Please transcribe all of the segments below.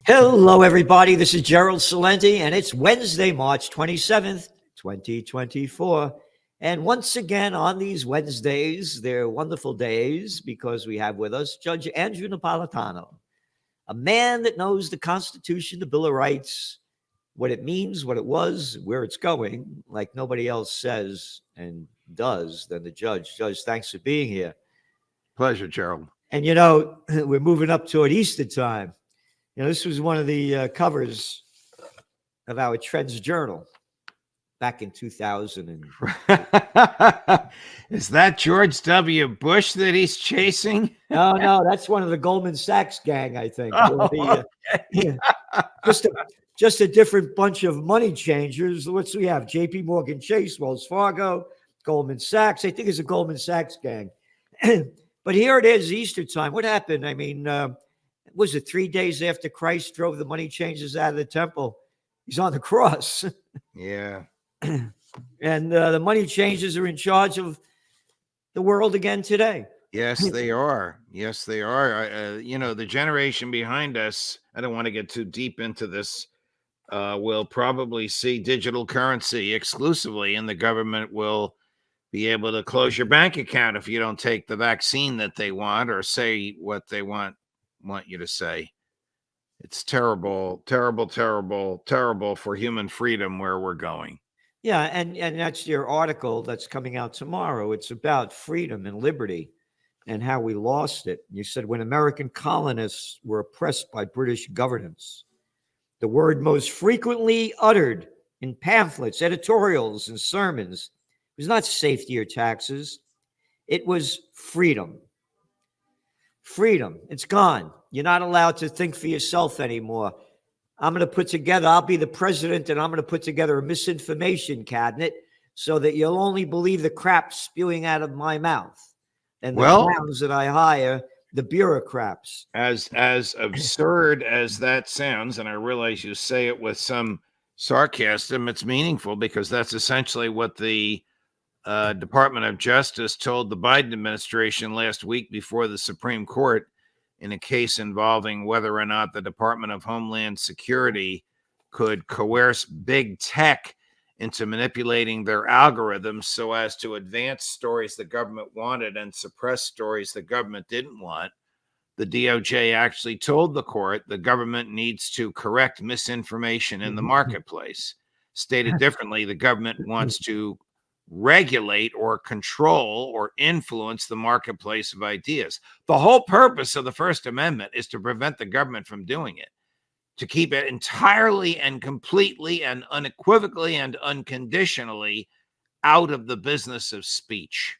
Hello, everybody. This is Gerald Salenti, and it's Wednesday, March 27th, 2024. And once again, on these Wednesdays, they're wonderful days because we have with us Judge Andrew Napolitano, a man that knows the Constitution, the Bill of Rights, what it means, what it was, where it's going, like nobody else says and does than the judge. Judge, thanks for being here. Pleasure, Gerald. And, you know, we're moving up toward Easter time. You know, this was one of the covers of our Trends Journal back in 2000. Is that George W. Bush that he's chasing? No, that's one of the Goldman Sachs gang, I think. Just a different bunch of money changers. What's we have? J.P. Morgan Chase, Wells Fargo, Goldman Sachs. I think it's a Goldman Sachs gang. But here it is, Easter time. What happened? I mean, was it 3 days after Christ drove the money changers out of the temple? He's on the cross. Yeah. And the money changers are in charge of the world again today. Yes, they are. Yes, they are. You know, the generation behind us, I don't want to get too deep into this, will probably see digital currency exclusively, and the government will be able to close your bank account if you don't take the vaccine that they want or say what they want you to say. It's terrible, terrible, terrible, terrible for human freedom where we're going. Yeah, and that's your article that's coming out tomorrow. It's about freedom and liberty and how we lost it. You said when American colonists were oppressed by British governance, the word most frequently uttered in pamphlets, editorials, and sermons was not safety or taxes. It was freedom. Freedom. It's gone. You're not allowed to think for yourself anymore. I'm going to I'll be the president, and I'm going to put together a misinformation cabinet so that you'll only believe the crap spewing out of my mouth. And the clowns that I hire, the bureaucrats. As absurd as that sounds, and I realize you say it with some sarcasm, it's meaningful because that's essentially what the Department of Justice told the Biden administration last week before the Supreme Court in a case involving whether or not the Department of Homeland Security could coerce big tech into manipulating their algorithms so as to advance stories the government wanted and suppress stories the government didn't want. The DOJ actually told the court the government needs to correct misinformation in the marketplace. Stated differently, the government wants to regulate or control or influence the marketplace of ideas. The whole purpose of the First Amendment is to prevent the government from doing it, to keep it entirely and completely and unequivocally and unconditionally out of the business of speech.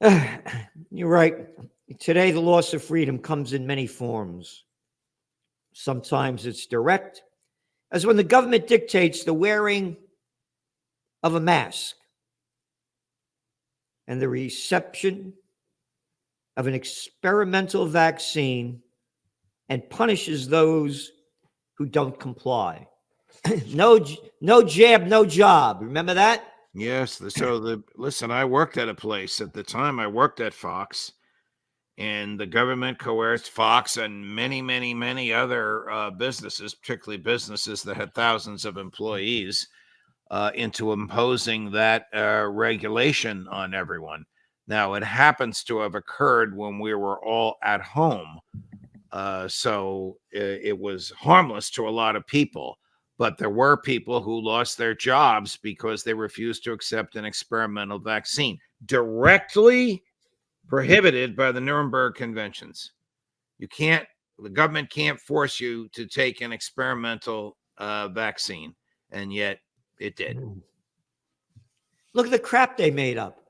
You're right. Today, the loss of freedom comes in many forms. Sometimes it's direct, as when the government dictates the wearing of a mask and the reception of an experimental vaccine and punishes those who don't comply. No jab, no job. Remember that? Yes. Listen, I worked at a place at the time. I worked at Fox, and the government coerced Fox and many, many, many other businesses, particularly businesses that had thousands of employees, into imposing that regulation on everyone. Now, it happens to have occurred when we were all at home. So it was harmless to a lot of people. But there were people who lost their jobs because they refused to accept an experimental vaccine, directly prohibited by the Nuremberg Conventions. The government can't force you to take an experimental vaccine, and yet it did. Look at the crap they made up.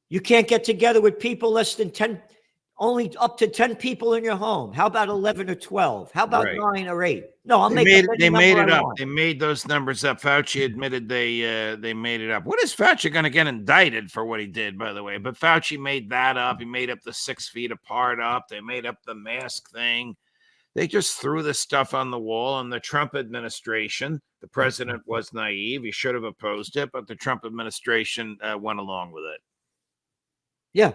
You can't get together with people less than 10, only up to 10 people in your home. How about 11 or 12? How about 9 or 8? No, they made it up. They made those numbers up. Fauci admitted they made it up. What is Fauci going to get indicted for what he did, by the way? But Fauci made that up. He made up the 6 feet apart up. They made up the mask thing. They just threw this stuff on the wall, and the Trump administration, the president was naive. He should have opposed it, but the Trump administration went along with it. Yeah.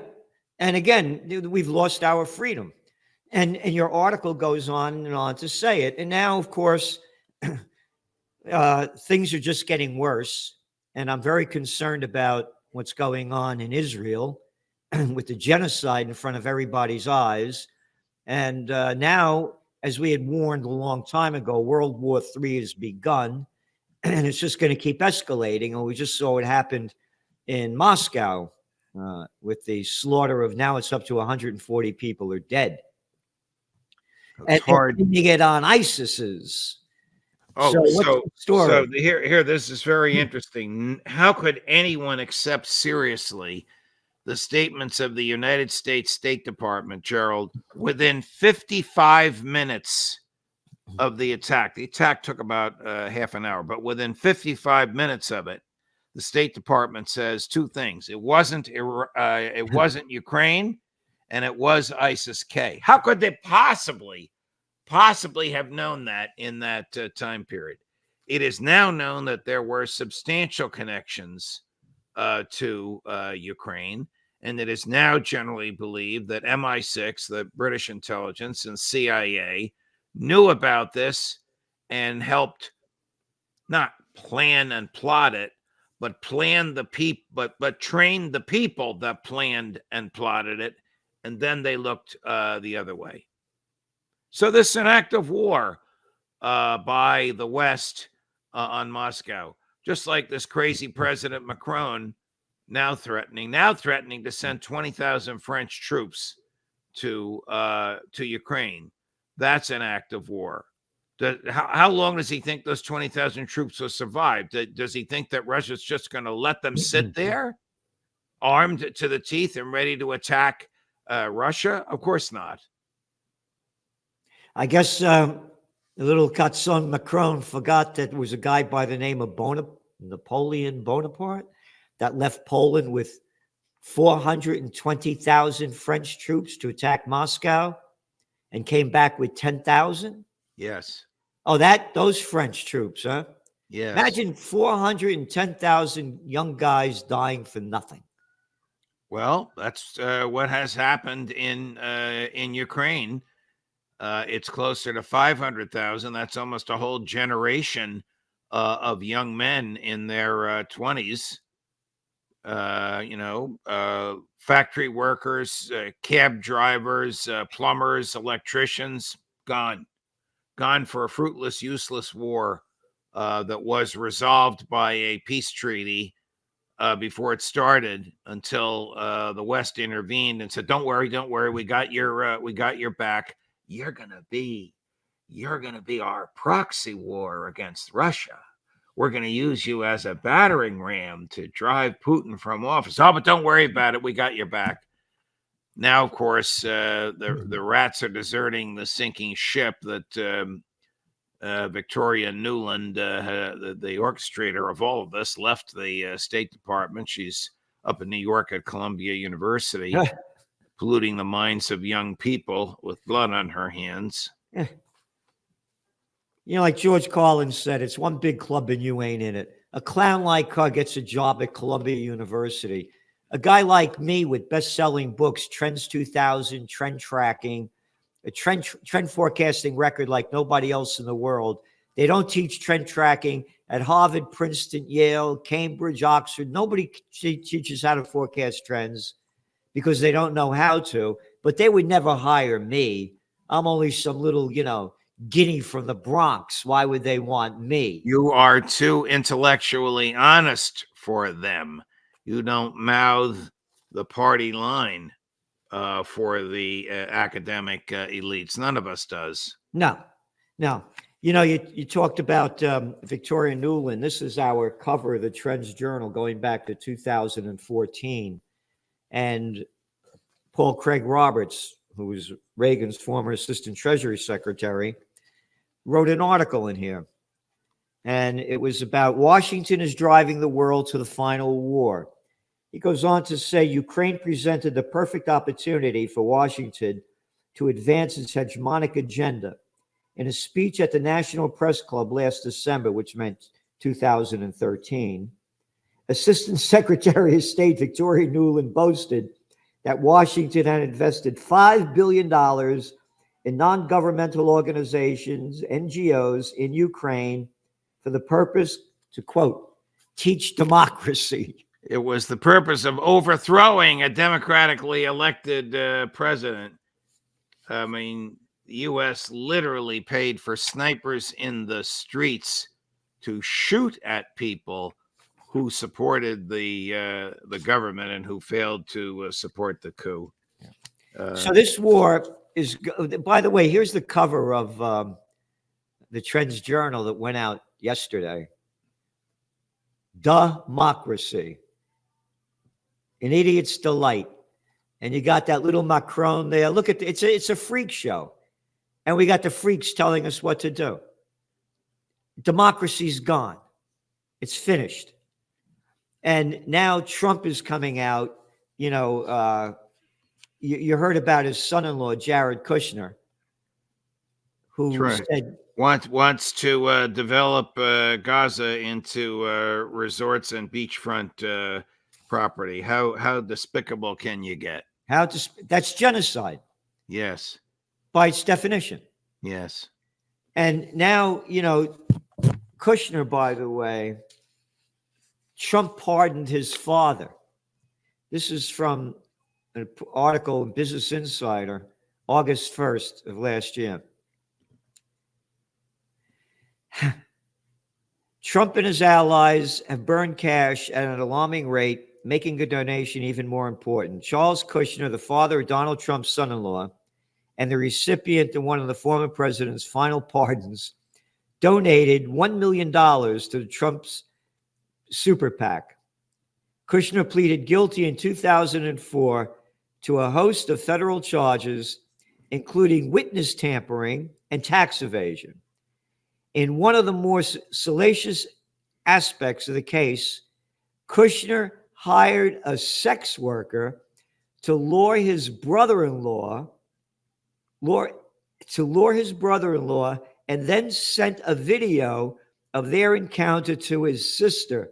And again, we've lost our freedom. And your article goes on and on to say it. And now, of course, things are just getting worse. And I'm very concerned about what's going on in Israel with the genocide in front of everybody's eyes. And now, as we had warned a long time ago, World War III has begun, and it's just going to keep escalating. And we just saw what happened in Moscow with the slaughter of, now it's up to 140 people are dead. It's hard. And you get on ISIS's. Oh, so what's the story? Here, this is very interesting. How could anyone accept seriously the statements of the United States State Department, Gerald, within 55 minutes of the attack? The attack took about half an hour, but within 55 minutes of it, the State Department says two things. It wasn't Ukraine, and it was ISIS-K. How could they possibly have known that in that time period? It is now known that there were substantial connections to Ukraine, and it is now generally believed that MI6, the British intelligence, and CIA knew about this and helped not plan and plot it, but trained the people that planned and plotted it, and then they looked the other way. So this is an act of war by the West on Moscow, just like this crazy President Macron now threatening to send 20,000 French troops to Ukraine. That's an act of war. How long does he think those 20,000 troops will survive? Does he think that Russia's just going to let them sit there, armed to the teeth and ready to attack Russia? Of course not. I guess the little Catson Macron forgot that there was a guy by the name of Napoleon Bonaparte that left Poland with 420,000 French troops to attack Moscow and came back with 10,000. Yes. Oh, those French troops, huh? Yeah. Imagine 410,000 young guys dying for nothing. Well, that's what has happened in Ukraine. It's closer to 500,000. That's almost a whole generation of young men in their 20s. Factory workers, cab drivers, plumbers, electricians, gone for a fruitless, useless war that was resolved by a peace treaty before it started, until the West intervened and said, "Don't worry, we got your back. You're gonna be our proxy war against Russia. We're going to use you as a battering ram to drive Putin from office. Oh, but don't worry about it. We got your back." Now, of course, the rats are deserting the sinking ship that Victoria Nuland, the orchestrator of all of this, left the State Department. She's up in New York at Columbia University, polluting the minds of young people with blood on her hands. Like George Carlin said, it's one big club and you ain't in it. A clown like her gets a job at Columbia University. A guy like me with best-selling books, Trends 2000, trend tracking, a trend forecasting record like nobody else in the world. They don't teach trend tracking at Harvard, Princeton, Yale, Cambridge, Oxford. Nobody teaches how to forecast trends because they don't know how to, but they would never hire me. I'm only some little, guinea from the Bronx. Why would they want me? You are too intellectually honest for them. You don't mouth the party line for the academic elites. None of us does. No. You talked about Victoria Nuland. This is our cover of the Trends Journal going back to 2014. And Paul Craig Roberts, who was Reagan's former assistant treasury secretary, wrote an article in here. And it was about Washington is driving the world to the final war. He goes on to say Ukraine presented the perfect opportunity for Washington to advance its hegemonic agenda. In a speech at the National Press Club last December, which meant 2013, Assistant Secretary of State Victoria Nuland boasted that Washington had invested $5 billion and non-governmental organizations, NGOs in Ukraine for the purpose to, quote, teach democracy. It was the purpose of overthrowing a democratically elected president. I mean, the U.S. literally paid for snipers in the streets to shoot at people who supported the government and who failed to support the coup. So this war is, by the way, here's the cover of the Trends Journal that went out yesterday. Democracy, an idiot's delight. And you got that little Macron there. Look at it's a freak show. And we got the freaks telling us what to do. Democracy's gone. It's finished. And now Trump is coming out. You know, you heard about his son-in-law, Jared Kushner, who right. said wants to develop Gaza into resorts and beachfront property. How despicable can you get? That's genocide. Yes. By its definition. Yes. And now, you know, Kushner, by the way, Trump pardoned his father. This is from an article in Business Insider, August 1st of last year. Trump and his allies have burned cash at an alarming rate, making a donation even more important. Charles Kushner, the father of Donald Trump's son-in-law and the recipient of one of the former president's final pardons, donated $1 million to the Trump's super PAC. Kushner pleaded guilty in 2004 to a host of federal charges, including witness tampering and tax evasion. In one of the more salacious aspects of the case, Kushner hired a sex worker to lure his brother-in-law, and then sent a video of their encounter to his sister.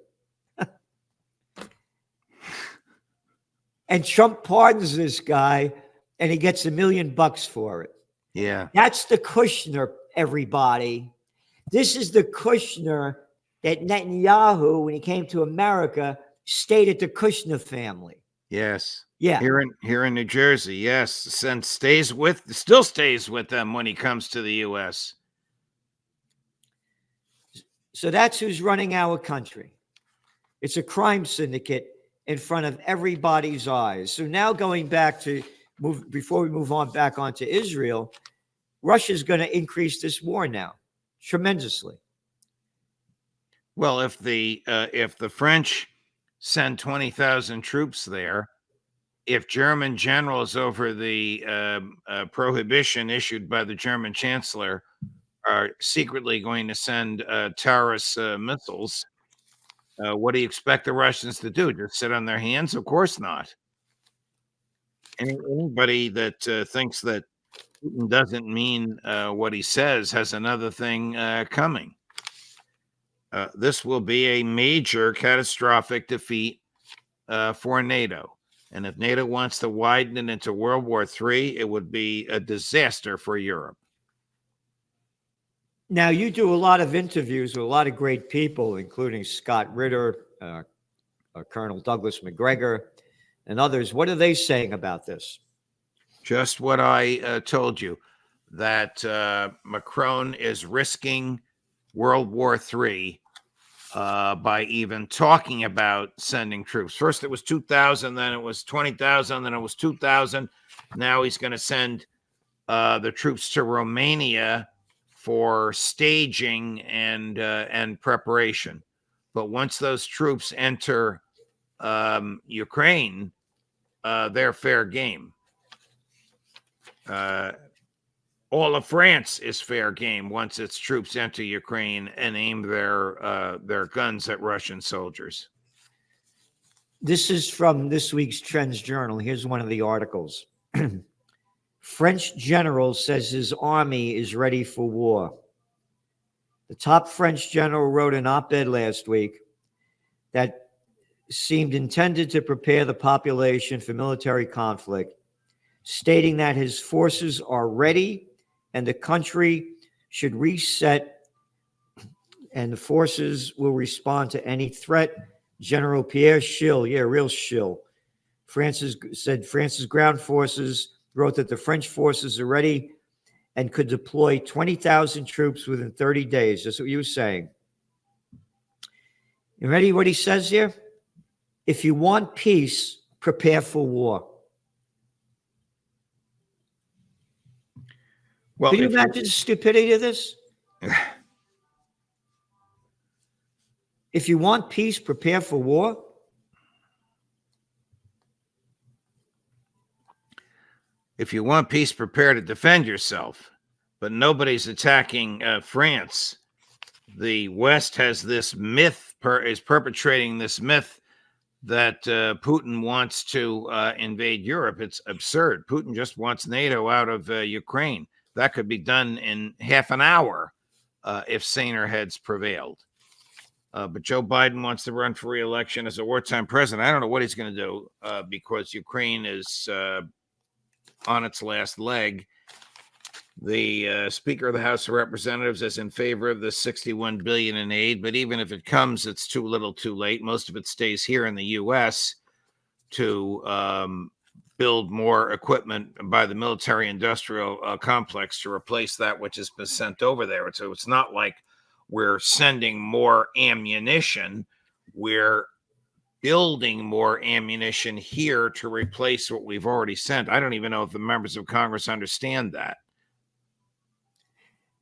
And Trump pardons this guy, and he gets $1 million for it. Yeah. That's the Kushner, everybody. This is the Kushner that Netanyahu, when he came to America, stayed at the Kushner family. Yes. Yeah. Here in New Jersey, yes. And still stays with them when he comes to the U.S. So that's who's running our country. It's a crime syndicate in front of everybody's eyes. So now going back to before we move on back onto Israel, Russia's going to increase this war now tremendously. Well, if the French send 20,000 troops there, if German generals over the prohibition issued by the German chancellor are secretly going to send Taurus missiles, what do you expect the Russians to do? Just sit on their hands? Of course not. Anybody that thinks that Putin doesn't mean what he says has another thing coming. This will be a major catastrophic defeat for NATO. And if NATO wants to widen it into World War III, it would be a disaster for Europe. Now, you do a lot of interviews with a lot of great people, including Scott Ritter, Colonel Douglas McGregor, and others. What are they saying about this? Just what I told you, that Macron is risking World War III by even talking about sending troops. First it was 2,000, then it was 20,000, then it was 2,000. Now he's going to send the troops to Romania for staging and preparation. But once those troops enter Ukraine, they're fair game. All of France is fair game once its troops enter Ukraine and aim their guns at Russian soldiers. This is from this week's Trends Journal. Here's one of the articles. French general says his army is ready for war. The top French general wrote an op-ed last week that seemed intended to prepare the population for military conflict, stating that his forces are ready and the country should reset, and the forces will respond to any threat. General Pierre Schill, yeah, real Schill, France's ground forces wrote that the French forces are ready and could deploy 20,000 troops within 30 days. That's what you were saying. You ready what he says here? If you want peace, prepare for war. Well, Can you imagine the stupidity of this? If you want peace, prepare for war. If you want peace, prepare to defend yourself. But nobody's attacking France. The West has this myth, is perpetrating this myth that Putin wants to invade Europe. It's absurd. Putin just wants NATO out of Ukraine. That could be done in half an hour if saner heads prevailed. But Joe Biden wants to run for re-election as a wartime president. I don't know what he's going to do because Ukraine is on its last leg. The Speaker of the House of Representatives is in favor of the $61 billion in aid, but even if it comes, it's too little, too late. Most of it stays here in the U.S. to build more equipment by the military-industrial complex to replace that which has been sent over there. So it's not like we're sending more ammunition. We're building more ammunition here to replace what we've already sent. I don't even know if the members of Congress understand that.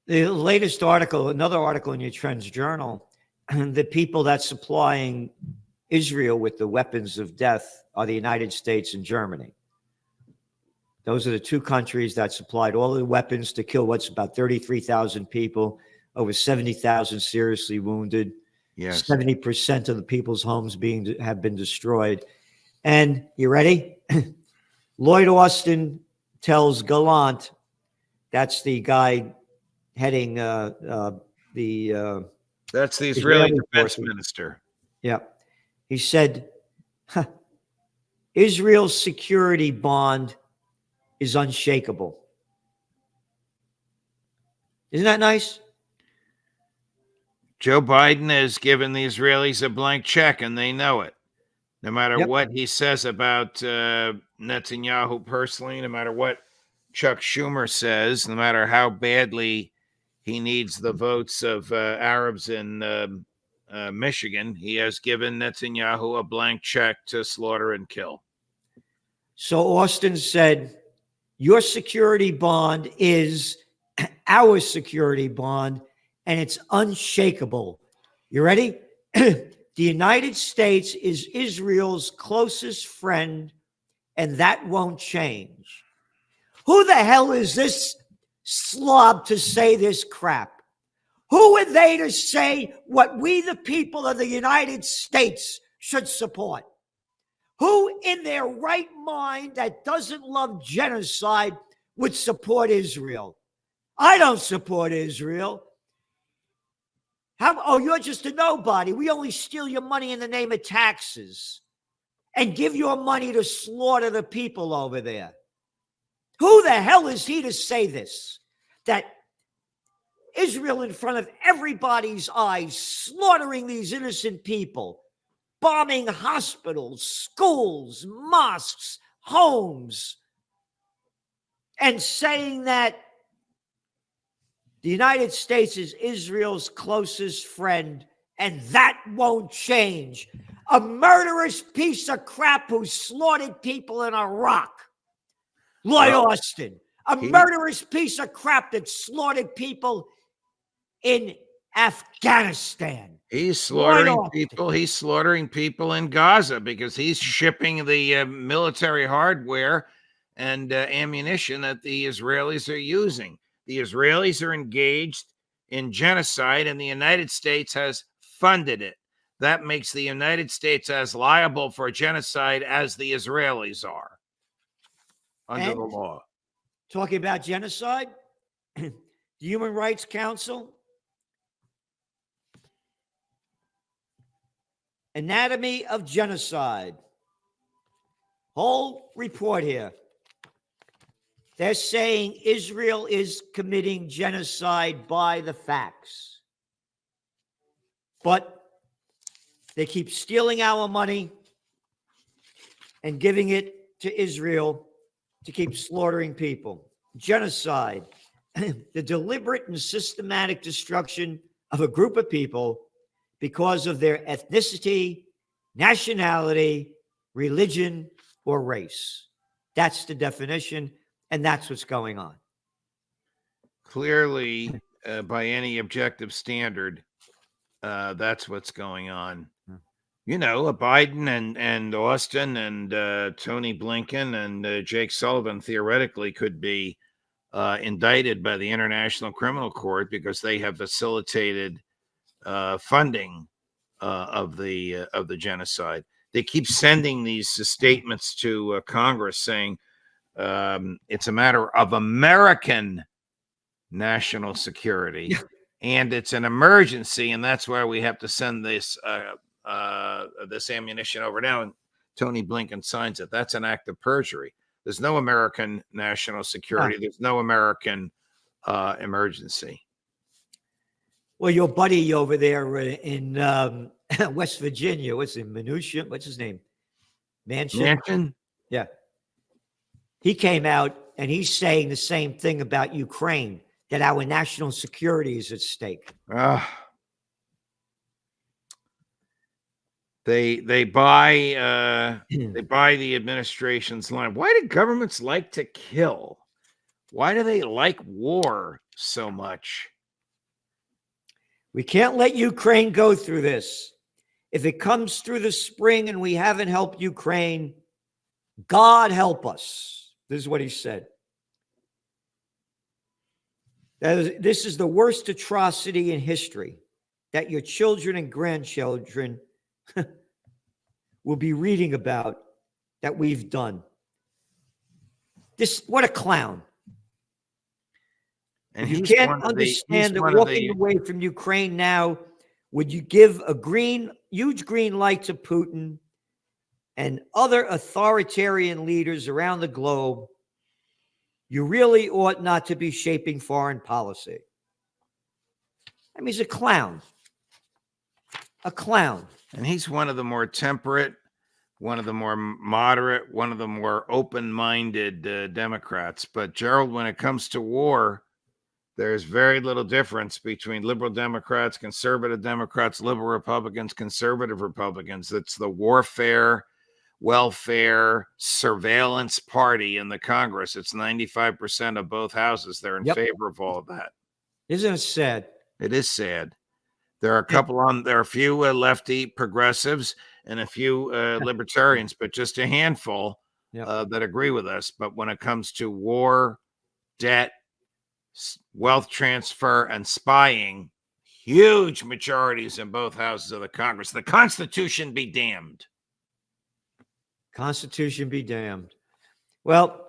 The latest article, another article in your Trends Journal, the people that's supplying Israel with the weapons of death are the United States and Germany. Those are the two countries that supplied all the weapons to kill what's about 33,000 people, over 70,000 seriously wounded. Yes. 70% of the people's homes have been destroyed. And you ready? Lloyd Austin tells Gallant, that's the guy heading that's the Israeli defense minister. Yeah. He said, Israel's security bond is unshakable. Isn't that nice? Joe Biden has given the Israelis a blank check, and they know it. No matter what he says about Netanyahu personally, no matter what Chuck Schumer says, no matter how badly he needs the votes of Arabs in Michigan, he has given Netanyahu a blank check to slaughter and kill. So Austin said, your security bond is our security bond, and it's unshakable. You ready? The United States is Israel's closest friend, and that won't change. Who the hell is this slob to say this crap? Who are they to say what we, the people of the United States, should support? Who in their right mind that doesn't love genocide would support Israel? I don't support Israel. You're just a nobody. We only steal your money in the name of taxes and give your money to slaughter the people over there. Who the hell is he to say this? That Israel, in front of everybody's eyes, slaughtering these innocent people, bombing hospitals, schools, mosques, homes, and saying that the United States is Israel's closest friend, and that won't change. A murderous piece of crap who slaughtered people in Iraq. Lloyd Austin. A murderous piece of crap that slaughtered people in Afghanistan. He's slaughtering people. He's slaughtering people in Gaza because he's shipping the military hardware and ammunition that the Israelis are using. The Israelis are engaged in genocide, and the United States has funded it. That makes the United States as liable for genocide as the Israelis are under the law. Talking about genocide, the Human Rights Council, Anatomy of Genocide. Whole report here. They're saying Israel is committing genocide by the facts. But they keep stealing our money and giving it to Israel to keep slaughtering people. Genocide, the deliberate and systematic destruction of a group of people because of their ethnicity, nationality, religion, or race. That's the definition, and that's what's going on. Clearly, by any objective standard, that's what's going on. You know, Biden and Austin and Tony Blinken and Jake Sullivan theoretically could be indicted by the International Criminal Court because they have facilitated funding of the genocide. They keep sending these statements to Congress saying it's a matter of American national security and it's an emergency, and that's why we have to send this this ammunition over now. And Tony Blinken signs it. That's an act of perjury. There's no American national security. There's no American emergency. Well, your buddy over there in West Virginia, what's his Minutia? What's his name? Manchin? Yeah. He came out and he's saying the same thing about Ukraine, that our national security is at stake. They buy the administration's line. Why do governments like to kill? Why do they like war so much? We can't let Ukraine go through this. If it comes through the spring and we haven't helped Ukraine, God help us. This is what he said. This is the worst atrocity in history that your children and grandchildren will be reading about that we've done. What a clown. And you can't understand that walking away from Ukraine now, would you give a huge green light to Putin and other authoritarian leaders around the globe? You really ought not to be shaping foreign policy. I mean, he's a clown. A clown. And he's one of the more temperate, one of the more moderate, one of the more open-minded Democrats. But Gerald, when it comes to war, there's very little difference between liberal Democrats, conservative Democrats, liberal Republicans, conservative Republicans. It's the warfare, welfare, surveillance party in the Congress. It's 95% of both houses. They're in favor of all of that. Isn't it sad? It is sad. There are there are a few lefty progressives and a few libertarians, but just a handful that agree with us. But when it comes to war, debt, wealth transfer, and spying, huge majorities in both houses of the Congress. The Constitution be damned. Constitution be damned. Well,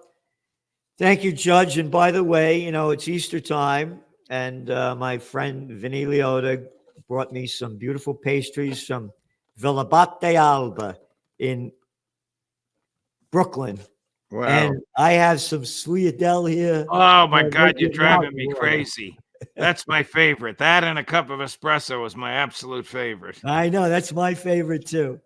thank you, Judge. And by the way, it's Easter time, and my friend Vinny Liotta brought me some beautiful pastries from Villabate Alba in Brooklyn. Wow. And I have some Sliadel here. Oh, my God, you're driving me crazy. That's my favorite. That and a cup of espresso is my absolute favorite. I know. That's my favorite, too.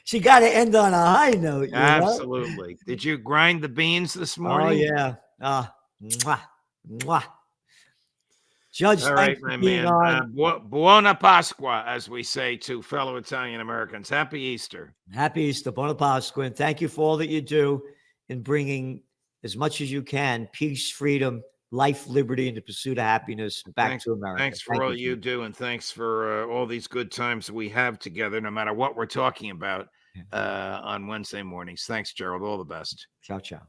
She got to end on a high note. Absolutely. Know? Did you grind the beans this morning? Oh, yeah. Mwah, mwah. Judge, all right, my man. Buona Pasqua, as we say to fellow Italian Americans. Happy Easter. Happy Easter. Buona Pasqua. And thank you for all that you do in bringing as much as you can peace, freedom, life, liberty, and the pursuit of happiness back to America. Thanks for all you do, and thanks for all these good times we have together, no matter what we're talking about on Wednesday mornings. Thanks, Gerald. All the best. Ciao, ciao.